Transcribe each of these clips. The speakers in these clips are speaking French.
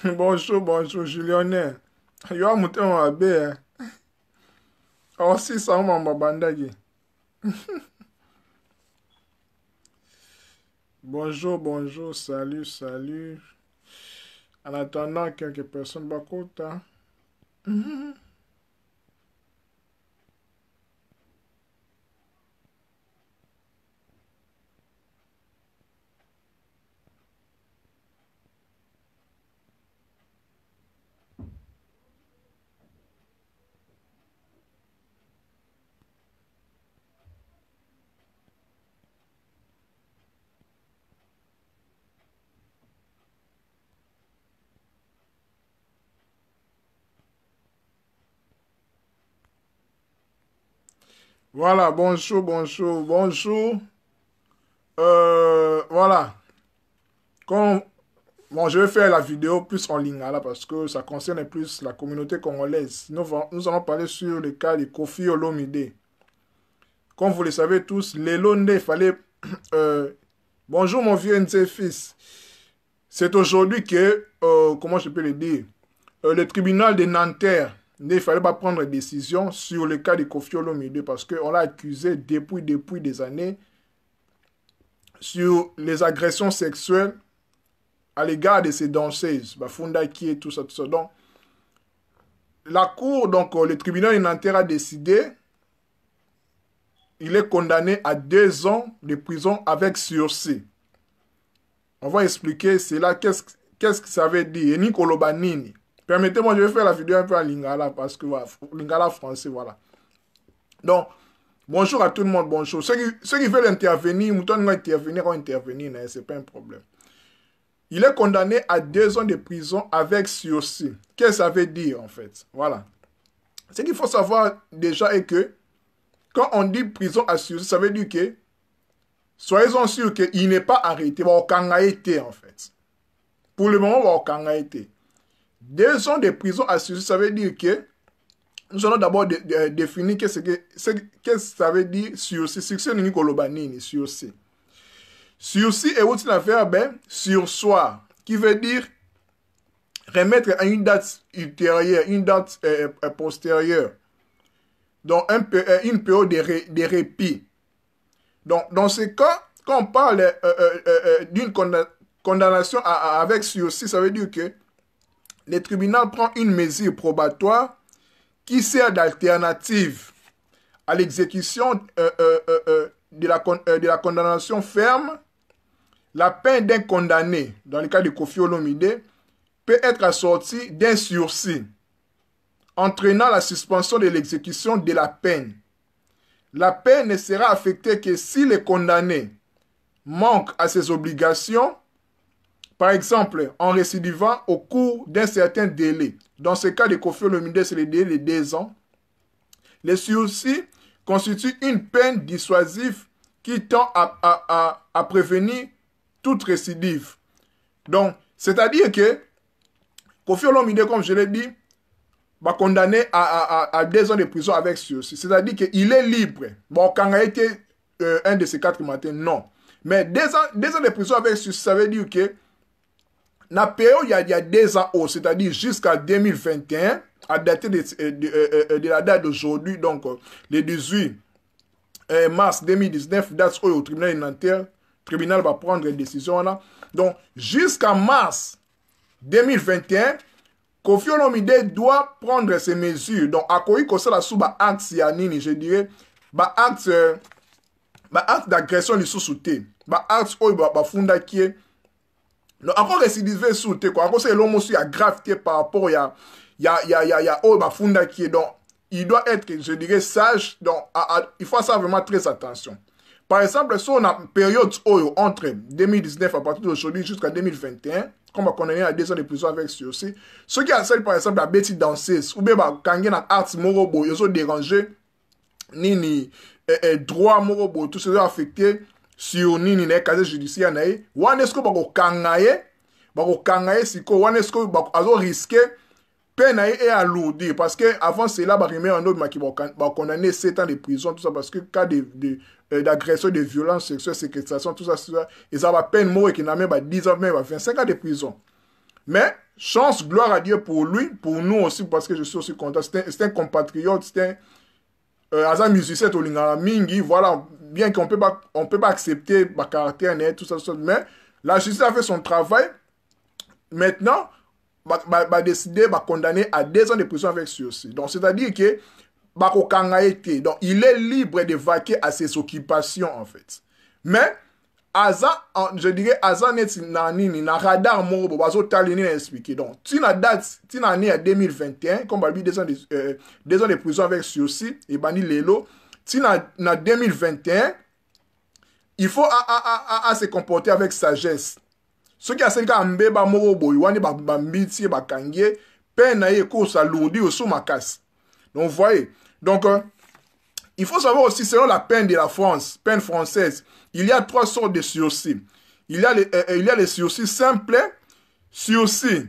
Bonjour, bonjour, Julienne. Yo amute mabe. Oh, si ça m'a bandagi. Bonjour, bonjour, salut, salut. En attendant quelques personnes bakota. Voilà, bonjour, bonjour, bonjour. Voilà. Comme, bon, je vais faire la vidéo plus en lingala parce que ça concerne plus la communauté congolaise. Nous allons parler sur le cas de Koffi Olomide. Comme vous le savez tous, l'Elonde, il fallait... bonjour mon vieux Nzé fils. C'est aujourd'hui que, comment je peux le dire, le tribunal de Nanterre, il ne fallait pas prendre une décision sur le cas de Koffi Olomide parce qu'on l'a accusé depuis des années sur les agressions sexuelles à l'égard de ces danseuses, Bafunda qui et tout ça, tout ça. Donc, la cour, donc le tribunal de Nanterre a décidé, il est condamné à 2 ans de prison avec sursis. On va expliquer cela, qu'est-ce que ça veut dire. Nicolas Banini. Permettez-moi, je vais faire la vidéo un peu en lingala, parce que voilà, lingala français, voilà. Donc, bonjour à tout le monde, bonjour. Ceux qui veulent intervenir, vont intervenir, c'est pas un problème. Il est condamné à 2 ans de prison avec sursis. Qu'est-ce que ça veut dire, en fait? Voilà. Ce qu'il faut savoir déjà est que, quand on dit prison à sursis, ça veut dire que, soyez-en sûrs qu'il n'est pas arrêté, il va été, en fait. Pour le moment, il va été. 2 ans de prison à sursis, ça veut dire que nous allons d'abord définir qu'est-ce que ça veut dire sursis. Sursis, nous avons sursis. Sursis est aussi un verbe sursoir, qui veut dire remettre à une date ultérieure, une date postérieure. Donc, une période de répit. Donc, dans ce cas, quand on parle d'une condamnation avec sursis, ça veut dire que le tribunal prend une mesure probatoire qui sert d'alternative à l'exécution de la condamnation ferme. La peine d'un condamné, dans le cas de Koffi Olomide, peut être assortie d'un sursis, entraînant la suspension de l'exécution de la peine. La peine ne sera affectée que si le condamné manque à ses obligations, par exemple en récidivant au cours d'un certain délai. Dans ce cas de Koffi Olomide, c'est le délai de 2 ans. Le sursis constitue une peine dissuasive qui tend à prévenir toute récidive. Donc, c'est-à-dire que Koffi Olomide, comme je l'ai dit, va condamner à 2 ans de prison avec sursis. C'est-à-dire qu'il est libre. Bon, quand il a été un de ces 4 matins, non. Mais 2 ans de prison avec sursis, ça veut dire que la période, il y a 2 ans, c'est-à-dire jusqu'à 2021, à dater de la date d'aujourd'hui, donc le 18 mars 2019, date au tribunal de Nanterre, le tribunal va prendre une décision là. Donc, jusqu'à mars 2021, Koffi Olomide doit prendre ces mesures. Donc, à quoi il ça sous acte yanini, je dirais, acte d'agression du sous-souté, acte où il funda qui est. Donc, encore récidivé sous-souté, quoi. Encore c'est l'homme aussi à gravité par rapport à où il funda qui est. Donc, il doit être, je dirais, sage. Donc, il faut faire vraiment très attention. Par exemple, si on a une période entre 2019 à partir d'aujourd'hui jusqu'à 2021, comme on connaît à 2 ans de prison avec sursis, ceux qui enseignent par exemple la bêtise danseuse, ou bien quand il y a un art morobo, ils ont dérangé, ni droit morobo, tout ce qui est affecté sur ni casier judiciaire, ou est-ce que vous kangaye, si vous est-ce que vous risqué peine est alourdi parce que avant cela va remettre un autre qui va condamner 7 ans de prison, tout ça parce que cas d'agression, de violence sexuelle, séquestration, tout ça, et ça va peine mort qui n'a même pas 10 ans, même 25 ans de prison. Mais, chance, gloire à Dieu pour lui, pour nous aussi, parce que je suis aussi content. C'est un compatriote, c'est un musicien au Lingala Mingi, voilà, bien qu'on peut pas accepter ma caractère, tout ça, mais la justice a fait son travail. Maintenant, va décider, va condamner à 2 ans de prison avec sursis. Donc, c'est-à-dire que, donc, il est libre de vaquer à ses occupations, en fait. Mais, je dirais, Aza net na radar moro bo bazo talini na expliquer. Donc, tina date, tina année à 2021, comme balbi 2 ans de prison avec sursis et bani lelo, tina na 2021, il faut à se comporter avec sagesse. Ce qui a fait qu'à mbeba moro bo ywane ba mbiti ba kangie, peine na ye ko sa lourdi au sous ma casse. Donc, vous voyez. Donc, il faut savoir aussi, selon la peine de la France, peine française, il y a 3 sortes de sursis. Il y a les sursis simples, sursis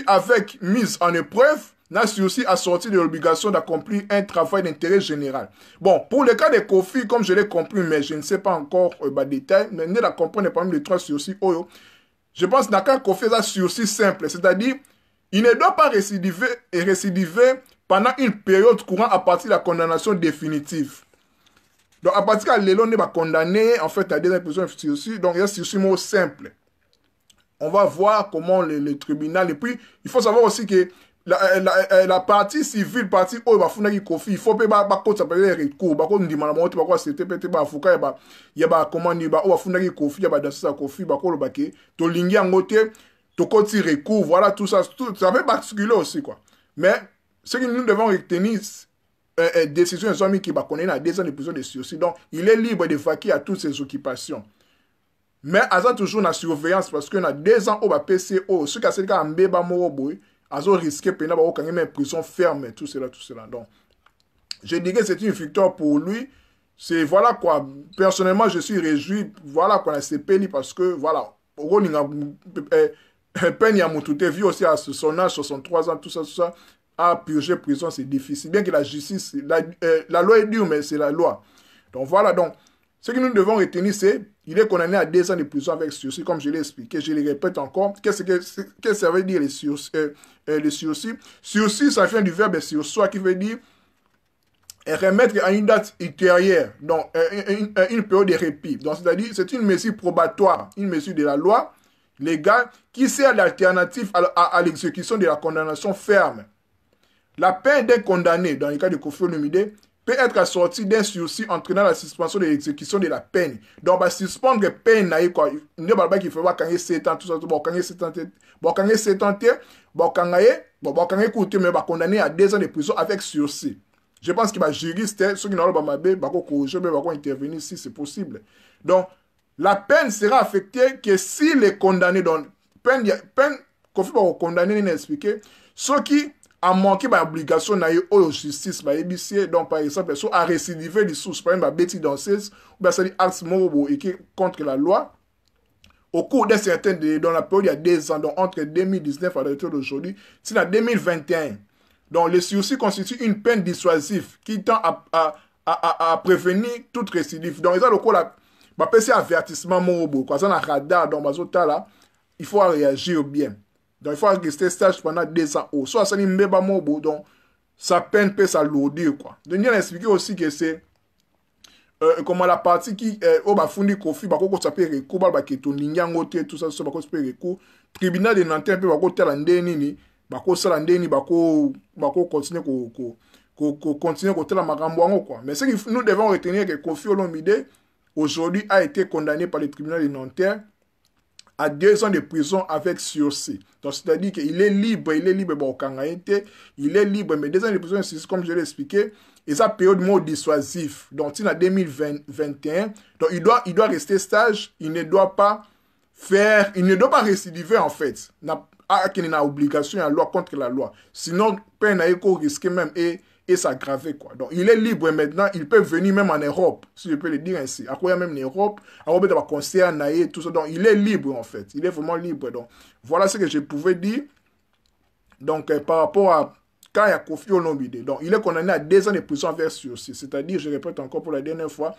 avec mise en épreuve, là, sursis assorti de l'obligation d'accomplir un travail d'intérêt général. Bon, pour le cas de Kofi, comme je l'ai compris, mais je ne sais pas encore le détail, mais ne la comprendre parmi les 3 sursis. Je pense que dans le cas de Kofi, c'est un sursis simple, c'est-à-dire, il ne doit pas récidiver pendant une période courant à partir de la condamnation définitive. Donc, à partir de l'élo, on va condamner, en fait, à 2 ans de prison sursis. Donc, il y a un sursis mot simple. On va voir comment le tribunal. Et puis, il faut savoir aussi que la partie civile, partie où il va faire un conflit, il faut pas s'appeler les recours. Il faut que nous demandions, il faut c'était peut-être pas avocat, il y a comment il va faire un conflit, il va dans ce conflit, il va faire le baquet. Tu lignes en côté, tu continues recours, voilà, tout ça. Ça fait particulier aussi, quoi. Mais, ce que nous devons retenir, décision des hommes qui va connaître à 2 ans de prison de sursis. Donc, il est libre de vaquer à toutes ses occupations. Mais, il y a toujours la surveillance parce qu'on a 2 ans au PCO. Ce qui a été en béba moroboui, ils ont risqué de faire une prison ferme, tout cela. Donc, je dirais que c'est une victoire pour lui. C'est, voilà quoi. Personnellement, je suis réjoui. Voilà qu'on a CPLI parce que, voilà, peine à Moutoute, vu aussi à son âge, 63 ans, tout ça. À purger prison, c'est difficile. Bien que la justice, la loi est dure, mais c'est la loi. Donc voilà, donc, ce que nous devons retenir, c'est il est condamné à 2 ans de prison avec sursis, comme je l'ai expliqué. Je le répète encore. Qu'est-ce que ça veut dire les sursis? Sursis, ça vient du verbe sursoir, qui veut dire remettre à une date ultérieure, donc une période de répit. Donc, c'est-à-dire, c'est une mesure probatoire, une mesure de la loi légale qui sert d'alternative à l'exécution de la condamnation ferme. La peine d'un condamné, dans le cas de Kofi Olomide, peut être assortie d'un sursis entraînant la suspension de l'exécution de la peine. Donc, suspendre la peine, il ne va pas qu'il faut voir quand il y a 7 ans, tout ça, quand il y a 7 ans, quand il y a 7 ans, quand il y a condamné à 2 ans de prison avec sursis. Je pense qu'il va juriste, ceux qui n'ont pas mabé, va corriger, va intervenir si c'est possible. Donc, la peine sera affectée que si les condamnés, donc, peine, Kofi va condamner, expliquer, ceux qui a manqué l'obligation de la justice, donc par exemple, soit à récidiver les sources, par exemple, bêtise danseuse, ou bien c'est actes moraux contre la loi, au cours d'un certain délai, dans la période il y a 2 ans, donc entre 2019 à l'heure d'aujourd'hui, c'est en 2021. Donc, le sursis constitue une peine dissuasive qui tend à prévenir toute récidive. Donc, il y a le coup là, c'est avertissement moraux, quand on a un radar, donc, il faut réagir bien. Donc, il faut rester stage pendant 2 ans. Soit ça n'est pas bon, donc sa peine peut s'alourdir, quoi. Donc, il a expliqué aussi que c'est comment la partie qui au bafundi Kofi, bako s'appelle recours, baketo ninyango te, tout ça, bako s'appelle recours. Tribunal de Nanterre, bako talande nini, bako salande ni, bako continuer continuer côté la magambo, quoi. Mais ce que nous devons retenir que Kofi Olomide, aujourd'hui, a été condamné par le tribunal de Nanterre à 2 ans de prison avec sursis. Donc, c'est-à-dire qu'il est libre, bon, quand il est libre, mais 2 ans de prison, comme je l'ai expliqué, et sa période mot dissuasif. Donc, il a 2021, donc il doit rester stage, il ne doit pas récidiver, en fait. Il n'a obligation à la loi contre la loi. Sinon, peine à risquer même et s'aggraver, quoi. Donc, il est libre maintenant, il peut venir même en Europe, si je peux le dire ainsi. Après, même en Europe, il y a un concert, tout ça. Donc, il est libre, en fait. Il est vraiment libre. Donc, voilà ce que je pouvais dire. Donc, par rapport à quand il y a Kofi Olomide. Donc, il est condamné à 2 ans de prison avec sursis. C'est-à-dire, je répète encore pour la dernière fois,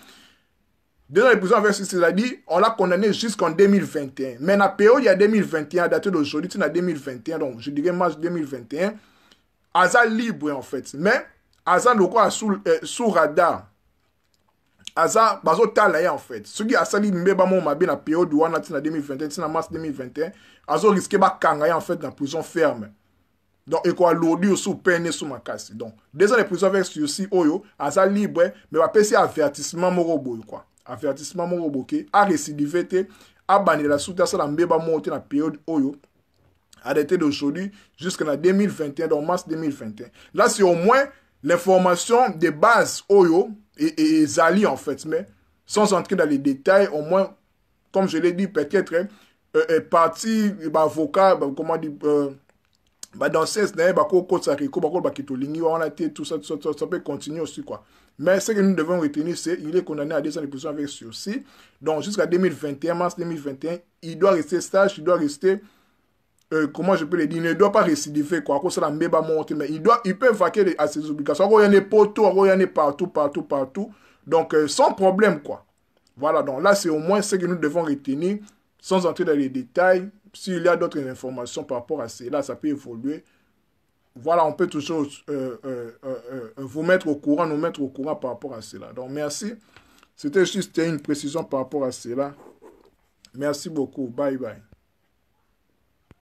2 ans de prison avec sursis, c'est-à-dire, on l'a condamné jusqu'en 2021. Mais dans la période, il y a 2021, daté d'aujourd'hui, c'est en 2021, donc je dirais mars 2021, Aza libre en fait. Mais, Aza le quoi sous radar. Aza, bazo tala en fait. Ce qui a sali mbeba mon mabé na période où on a en 2021, c'est en mars 2021, Azo risqué ba kangaya en fait dans la prison ferme. Donc, il quoi lourdi sous peine sous ma casse. Donc, 2 ans de prison avec sursis, oyo, Aza libre, mais va passer avertissement morobo quoi. Avertissement morobo qui a récidivé te, a banni la soute à ça la mbeba monte dans la période oyo. Arrêté d'aujourd'hui jusqu'en 2021, donc mars 2021. Là, c'est au moins l'information de base Oyo et Zali en fait, mais sans entrer dans les détails, au moins, comme je l'ai dit, peut-être, parti, avocat, comment dire, dans ce sens, tout ça, ça peut continuer aussi, quoi. Mais ce que nous devons retenir, c'est qu'il est condamné à 2 ans de prison avec sursis. Donc, jusqu'à 2021, mars 2021, il doit rester stage, il doit rester... comment je peux le dire, il ne doit pas récidiver, quoi, à cause de la mbeba monte, mais il peut vaquer à ses obligations. Il y en a poteaux, il y en a partout. Donc, sans problème, quoi. Voilà, donc là, c'est au moins ce que nous devons retenir, sans entrer dans les détails. S'il y a d'autres informations par rapport à cela, ça peut évoluer. Voilà, on peut toujours vous mettre au courant, nous mettre au courant par rapport à cela. Donc, merci. C'était juste une précision par rapport à cela. Merci beaucoup. Bye bye.